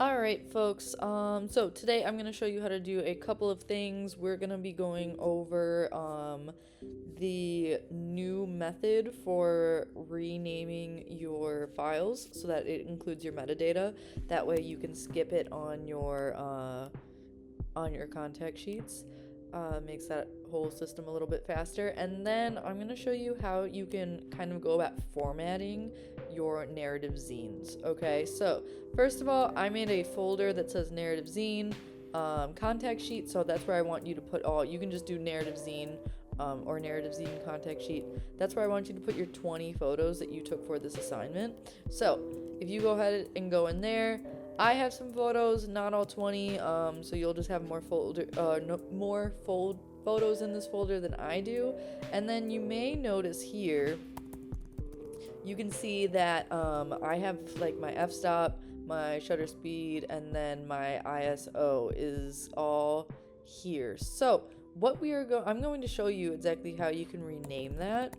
Alright folks, so today I'm going to show you how to do a couple of things. We're going to be going over the new method for renaming your files so that it includes your metadata. That way you can skip it on your contact sheets. Makes that whole system a little bit faster. And then I'm going to show you how you can kind of go about formatting your narrative zines. Okay, so first of all, I made a folder that says narrative zine contact sheet, so that's where I want you to put all. You can just do narrative zine or narrative zine contact sheet. That's where I want you to put your 20 photos that you took for this assignment. So if you go ahead and go in there, I have some photos, not all 20, so you'll just have more photos in this folder than I do. And then you may notice here, you can see that I have like my f-stop, my shutter speed, and then my ISO is all here. So what I'm going to show you exactly how you can rename that.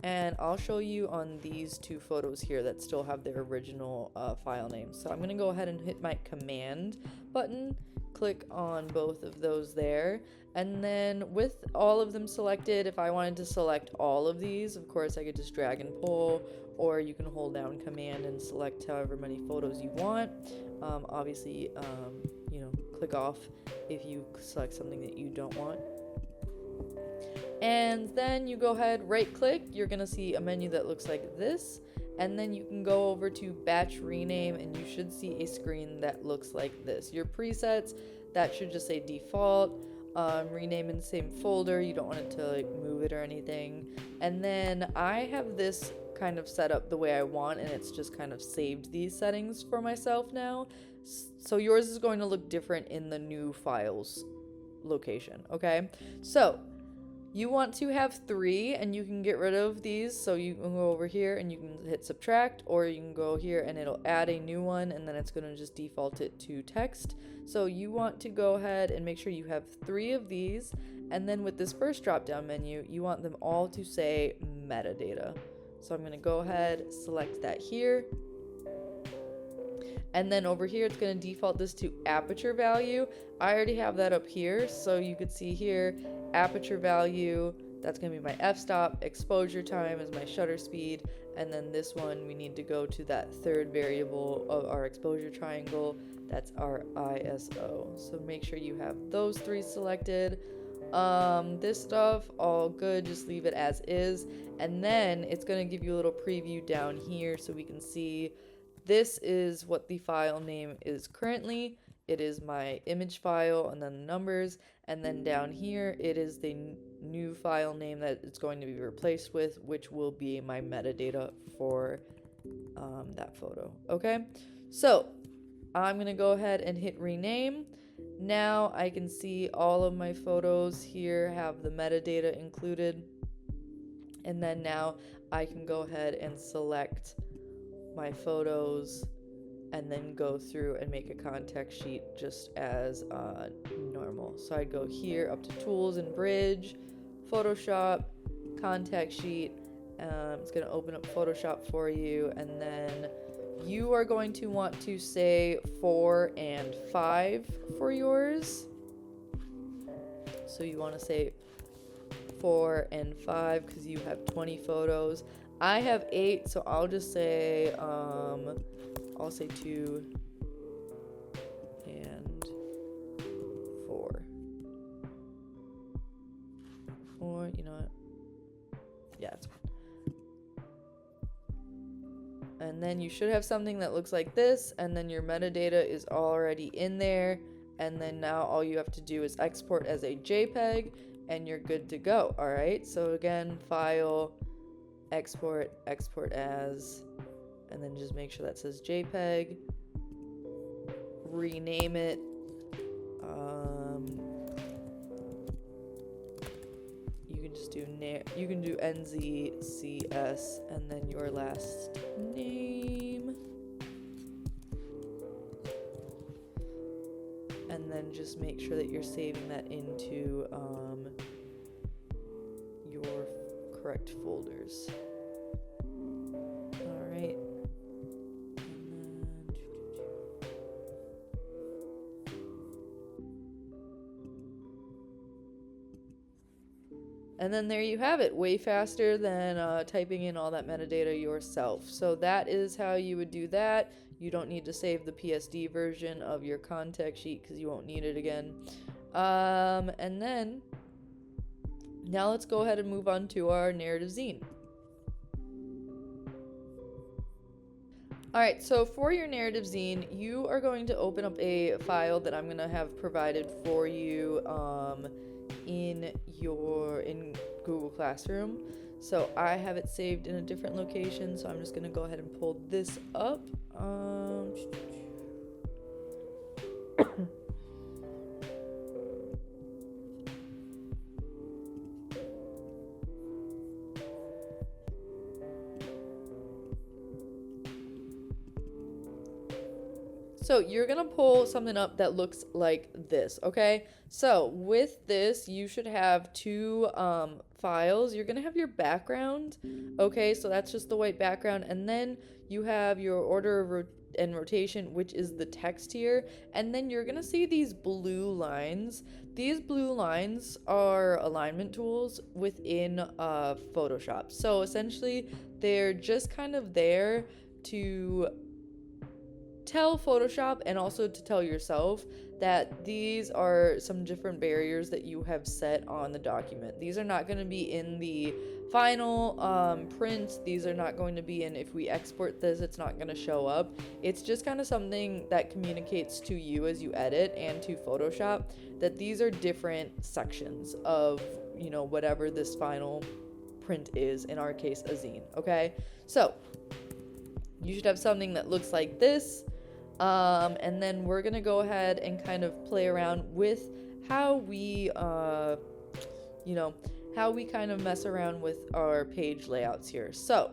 And I'll show you on these two photos here that still have their original file names. So I'm going to go ahead and hit my command button, click on both of those there, and then with all of them selected, if I wanted to select all of these, of course I could just drag and pull, or you can hold down command and select however many photos you want. Obviously, click off if you select something that you don't want. And then you go ahead, right click, you're gonna see a menu that looks like this, and then you can go over to batch rename and you should see a screen that looks like this. Your presets, that should just say default, rename in the same folder, you don't want it to like move it or anything. And then I have this kind of set up the way I want, and it's just kind of saved these settings for myself now. So yours is going to look different in the new files location, okay? So you want to have 3, and you can get rid of these, so you can go over here and you can hit subtract, or you can go here and it'll add a new one, and then it's going to just default it to text. So you want to go ahead and make sure you have 3 of these, and then with this first drop down menu, you want them all to say metadata. So I'm going to go ahead, select that here, and then over here it's going to default this to aperture value. I already have that up here, so you could see here aperture value, that's going to be my f-stop, exposure time is my shutter speed, and then this one we need to go to that third variable of our exposure triangle, that's our ISO. So make sure you have those 3 selected. This stuff all good, just leave it as is, and then it's going to give you a little preview down here so we can see this is what the file name is currently. It is my image file and then the numbers, and then down here it is the new file name that it's going to be replaced with, which will be my metadata for that photo. Okay, so I'm gonna go ahead and hit rename. Now I can see all of my photos here have the metadata included, and then now I can go ahead and select my photos and then go through and make a contact sheet just as normal. So I'd go here up to tools and bridge, Photoshop, contact sheet. It's going to open up Photoshop for you, and then you are going to want to say 4 and 5 for yours. So you want to say 4 and 5 because you have 20 photos. I have 8, so I'll just say, I'll say 2 and 4. Or, you know what? Yeah, it's fine. And then you should have something that looks like this, and then your metadata is already in there. And then now all you have to do is export as a JPEG, and you're good to go. All right, so again, file, export as, and then just make sure that says JPEG, rename it, you can do NZCS and then your last name, and then just make sure that you're saving that into your correct folders. Alright, and then And then there you have it, way faster than typing in all that metadata yourself. So that is how you would do that. You don't need to save the PSD version of your contact sheet because you won't need it again. And then, now let's go ahead and move on to our narrative zine. Alright, so for your narrative zine, you are going to open up a file that I'm going to have provided for you in Google Classroom. So I have it saved in a different location, so I'm just going to go ahead and pull this up. So you're gonna pull something up that looks like this, okay? So with this, you should have two files. You're gonna have your background, okay? So that's just the white background, and then you have your order of and rotation, which is the text here, and then you're gonna see these blue lines. These blue lines are alignment tools within Photoshop. So essentially, they're just kind of there to tell Photoshop and also to tell yourself that these are some different barriers that you have set on the document. These are not going to be in the final print. These are not going to be in, if we export this, it's not going to show up. It's just kind of something that communicates to you as you edit and to Photoshop that these are different sections of, you know, whatever this final print is, in our case, a zine, okay? So you should have something that looks like this. And then we're going to go ahead and kind of play around with how we, how we kind of mess around with our page layouts here. So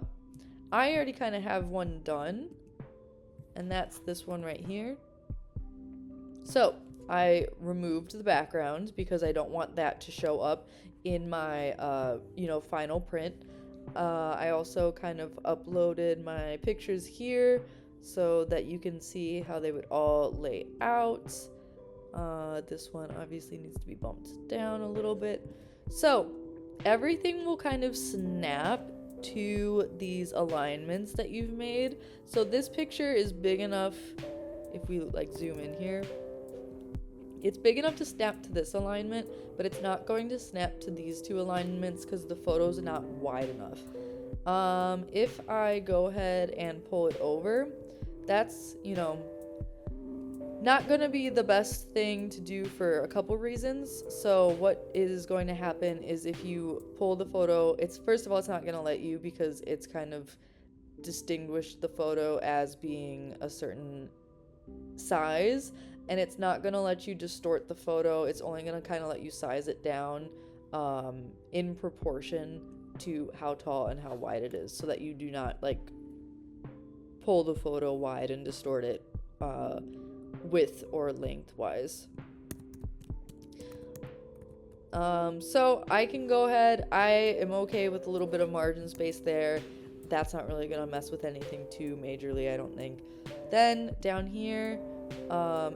I already kind of have one done, and that's this one right here. So I removed the background because I don't want that to show up in my, final print. I also kind of uploaded my pictures here so that you can see how they would all lay out. This one obviously needs to be bumped down a little bit. So everything will kind of snap to these alignments that you've made. So this picture is big enough, if we like zoom in here, it's big enough to snap to this alignment, but it's not going to snap to these two alignments because the photos are not wide enough. If I go ahead and pull it over, that's, not going to be the best thing to do for a couple reasons. So what is going to happen is if you pull the photo, first of all, it's not going to let you because it's kind of distinguished the photo as being a certain size, and it's not going to let you distort the photo. It's only going to kind of let you size it down in proportion to how tall and how wide it is, so that you do not pull the photo wide and distort it width or lengthwise. So I can go ahead, I am okay with a little bit of margin space there. That's not really gonna mess with anything too majorly, I don't think. Then down here,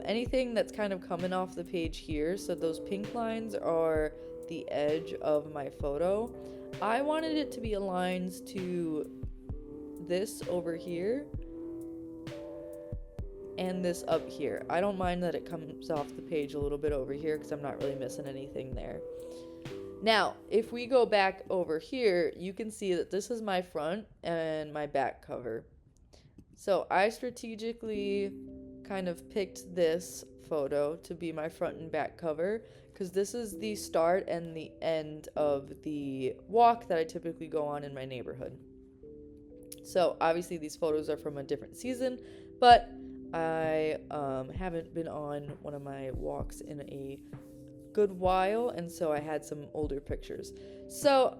anything that's kind of coming off the page here, so those pink lines are the edge of my photo. I wanted it to be aligned to this over here and this up here. I don't mind that it comes off the page a little bit over here because I'm not really missing anything there. Now, if we go back over here, you can see that this is my front and my back cover. So I strategically kind of picked this photo to be my front and back cover because this is the start and the end of the walk that I typically go on in my neighborhood. So obviously these photos are from a different season, but I haven't been on one of my walks in a good while, and so I had some older pictures. So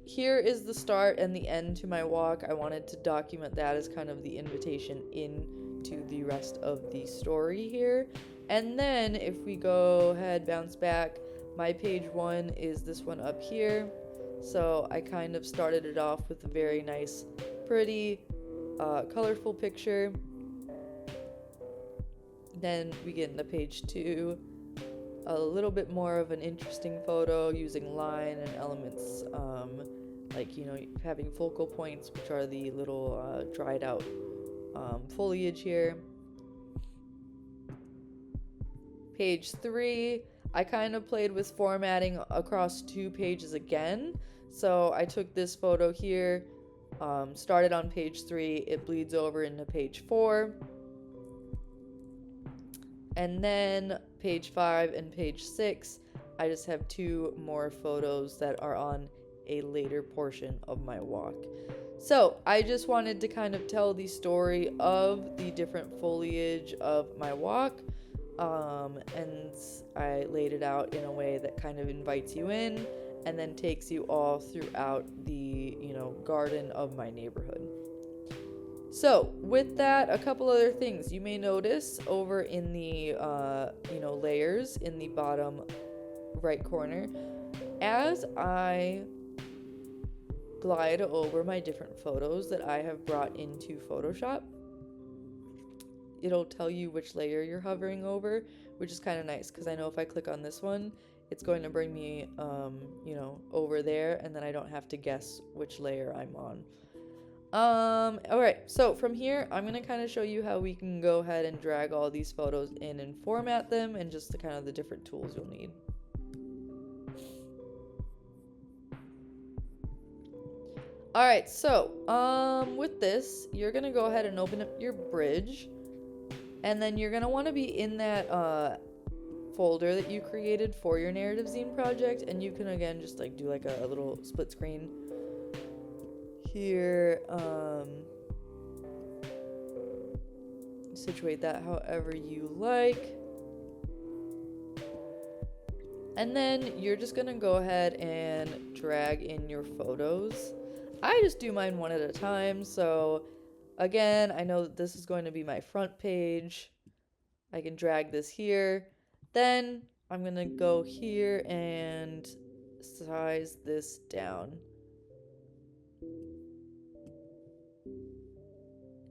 here is the start and the end to my walk. I wanted to document that as kind of the invitation into the rest of the story here. And then if we go ahead, bounce back, my page one is this one up here. So I kind of started it off with a very nice, pretty, colorful picture. Then we get into page two, a little bit more of an interesting photo using line and elements, like, you know, having focal points, which are the little dried out foliage here. Page 3, I kind of played with formatting across 2 pages again. So I took this photo here, started on page 3, it bleeds over into page 4. And then page 5 and page 6, I just have 2 more photos that are on a later portion of my walk. So I just wanted to kind of tell the story of the different foliage of my walk. And I laid it out in a way that kind of invites you in and then takes you all throughout the, you know, garden of my neighborhood. So with that, a couple other things you may notice over in the, you know, layers in the bottom right corner. As I glide over my different photos that I have brought into Photoshop, it'll tell you which layer you're hovering over, which is kind of nice because I know if I click on this one, it's going to bring me, you know, over there, and then I don't have to guess which layer I'm on. Alright, so from here, I'm going to kind of show you how we can go ahead and drag all these photos in and format them, and just the kind of the different tools you'll need. Alright, so, with this, you're going to go ahead and open up your bridge, and then you're going to want to be in that, folder that you created for your narrative zine project, and you can, again, just, like, do, like, a little split screen here, situate that however you like. And then you're just going to go ahead and drag in your photos. I just do mine one at a time, so again, I know that this is going to be my front page. I can drag this here. Then I'm going to go here and size this down.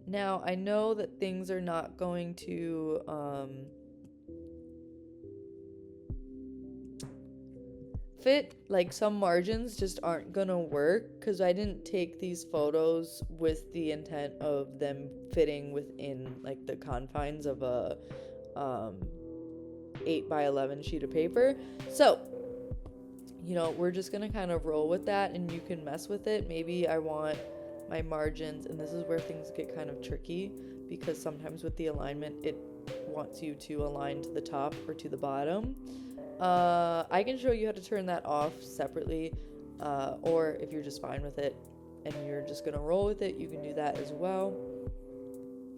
Now, I know that things are not going to fit, like some margins just aren't gonna work because I didn't take these photos with the intent of them fitting within like the confines of a 8x11 sheet of paper. So, you know, we're just gonna kind of roll with that, and you can mess with it. Maybe I want my margins, and this is where things get kind of tricky because sometimes with the alignment it wants you to align to the top or to the bottom. I can show you how to turn that off separately, or if you're just fine with it and you're just gonna roll with it, you can do that as well.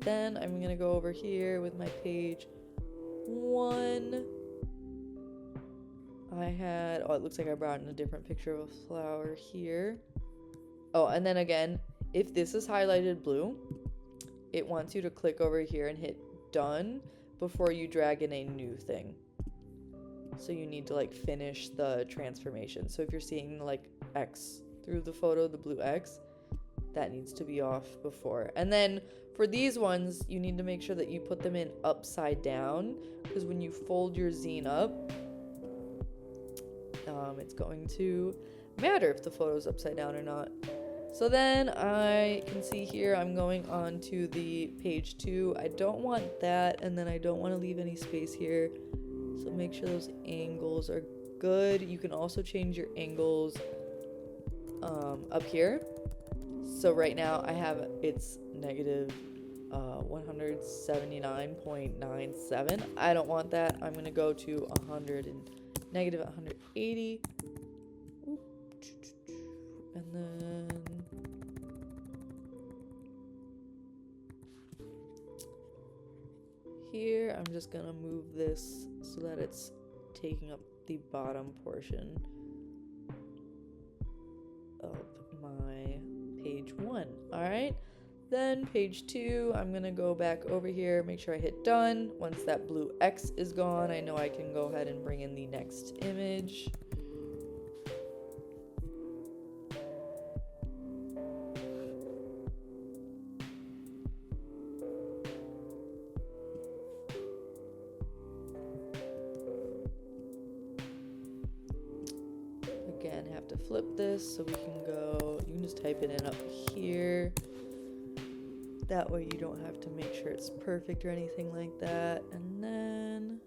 Then I'm gonna go over here with my page 1. It looks like I brought in a different picture of a flower here. Oh, and then again, if this is highlighted blue, it wants you to click over here and hit done before you drag in a new thing. So you need to like finish the transformation. So if you're seeing like X through the photo, the blue X, that needs to be off before. And then for these ones, you need to make sure that you put them in upside down, because when you fold your zine up, it's going to matter if the photo's upside down or not. So then I can see here I'm going on to the page 2. I don't want that, and then I don't want to leave any space here. So make sure those angles are good. You can also change your angles up here. So right now I have it's negative 179.97. I don't want that. I'm going to go to negative 180. And then here I'm just going to move this so that it's taking up the bottom portion of my page 1. Alright, then page 2, I'm going to go back over here, make sure I hit done. Once that blue X is gone, I know I can go ahead and bring in the next image. have to flip this, so we can go, you can just type it in up here. That way you don't have to make sure it's perfect or anything like that. And then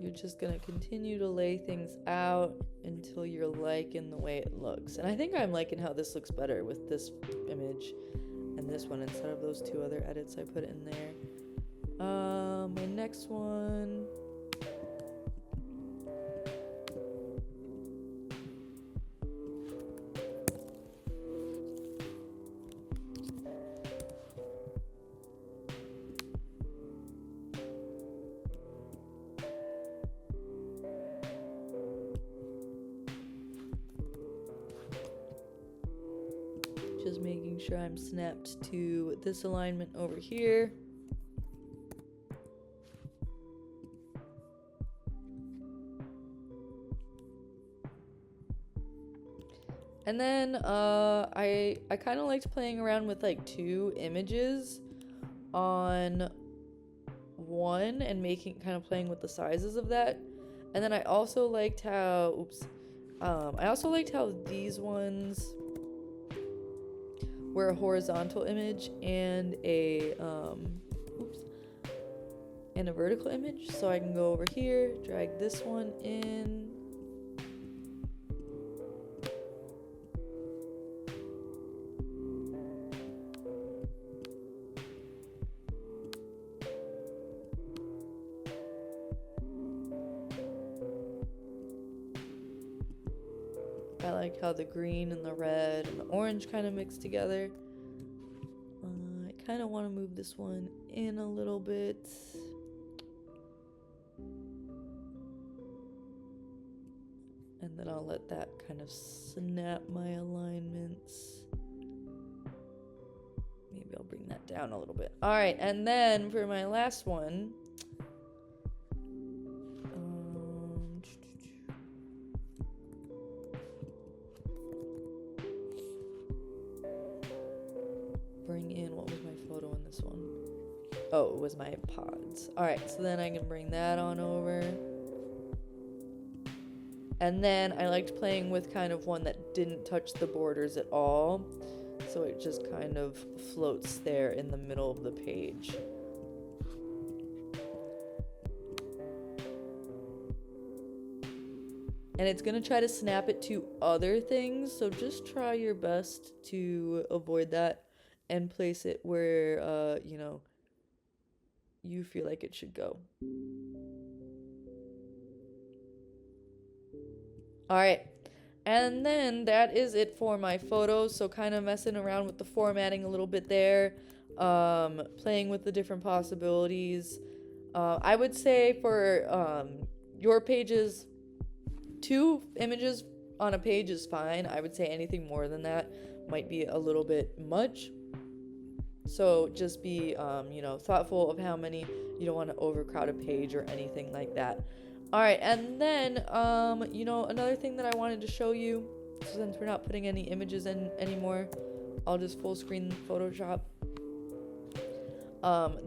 you're just gonna continue to lay things out until you're liking the way it looks. And I think I'm liking how this looks better with this image and this one instead of those two other edits I put in there. My next one, just making sure I'm snapped to this alignment over here. And then I kind of liked playing around with like 2 images on one and kind of playing with the sizes of that. And then I also liked how, I also liked how these ones were a horizontal image and a vertical image. So I can go over here, drag this one in. I like how the green and the red and the orange kind of mix together. I kind of want to move this one in a little bit. And then I'll let that kind of snap my alignments. Maybe I'll bring that down a little bit. All right, and then for my last one, bring in, what was my photo in this one? Oh, it was my pods. All right, so then I can bring that on over. And then I liked playing with kind of one that didn't touch the borders at all. So it just kind of floats there in the middle of the page. And it's going to try to snap it to other things. So just try your best to avoid that and place it where, you feel like it should go. All right, and then that is it for my photos. So kind of messing around with the formatting a little bit there, playing with the different possibilities. I would say for your pages, 2 images on a page is fine. I would say anything more than that might be a little bit much. So just be, thoughtful of how many. You don't want to overcrowd a page or anything like that. All right, and then, another thing that I wanted to show you, since we're not putting any images in anymore, I'll just full screen Photoshop.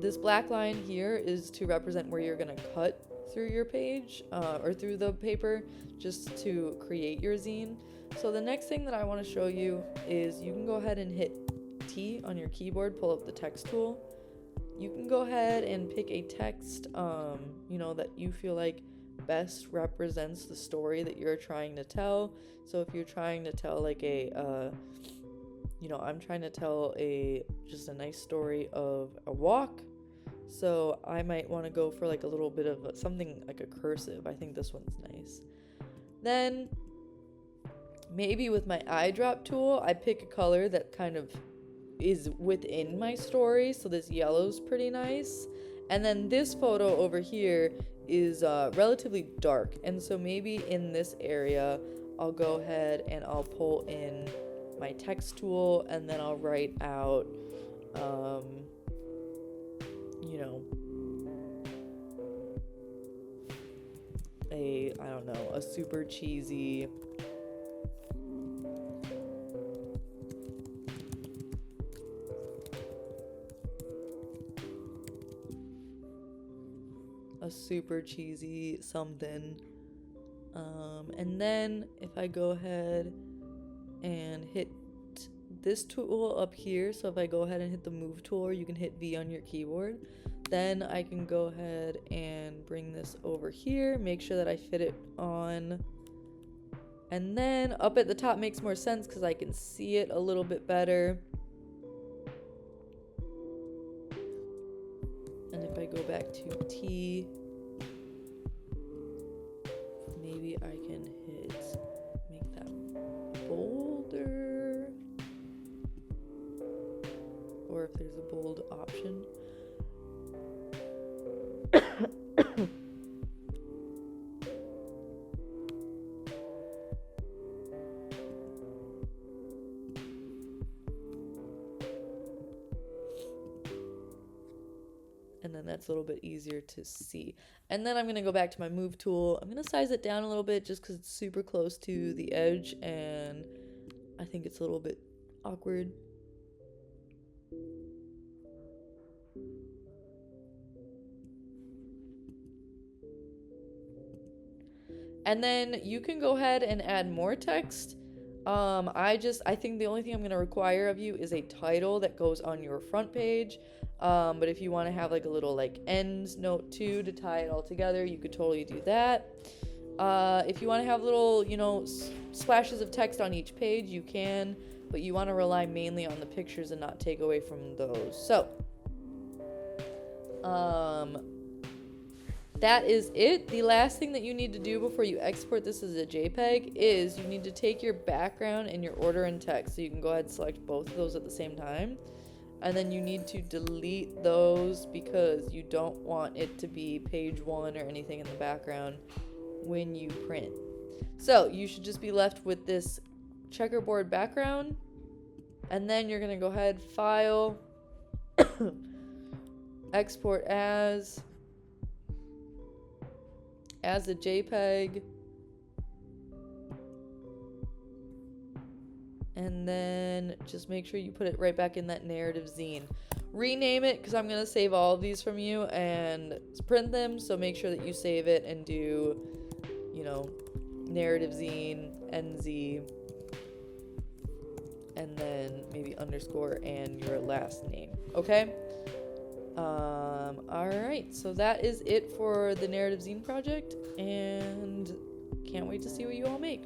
This black line here is to represent where you're going to cut through your page, or through the paper, just to create your zine. So the next thing that I want to show you is you can go ahead and hit T on your keyboard, pull up the text tool. You can go ahead and pick a text, that you feel like best represents the story that you're trying to tell. So if you're trying to tell like I'm trying to tell just a nice story of a walk, so I might want to go for like a little bit of something like a cursive. I think this one's nice. Then maybe with my eyedrop tool, I pick a color that kind of is within my story. So this yellow's pretty nice. And then this photo over here is relatively dark. And so maybe in this area, I'll go ahead and I'll pull in my text tool, and then I'll write out, you know, I don't know, a super cheesy something. And then if I go ahead and hit this tool up here, so if I go ahead and hit the move tool, or you can hit V on your keyboard, then I can go ahead and bring this over here, make sure that I fit it on, and then up at the top makes more sense because I can see it a little bit better. And if I go back to T, maybe I can make that bolder, or if there's a bold option. And then that's a little bit easier to see. And then I'm going to go back to my move tool. I'm going to size it down a little bit just because it's super close to the edge and I think it's a little bit awkward. And then you can go ahead and add more text. I think the only thing I'm going to require of you is a title that goes on your front page. But if you want to have like a little like end note too to tie it all together, you could totally do that. If you want to have little, splashes of text on each page, you can, but you want to rely mainly on the pictures and not take away from those. So, that is it. The last thing that you need to do before you export this as a JPEG is you need to take your background and your order and text. So you can go ahead and select both of those at the same time. And then you need to delete those because you don't want it to be page 1 or anything in the background when you print. So you should just be left with this checkerboard background. And then you're going to go ahead, File, Export as a JPEG. And then just make sure you put it right back in that narrative zine. Rename it because I'm going to save all of these from you and print them. So make sure that you save it and do, narrative zine, NZ, and then maybe underscore and your last name. Okay? Alright, so that is it for the narrative zine project. And can't wait to see what you all make.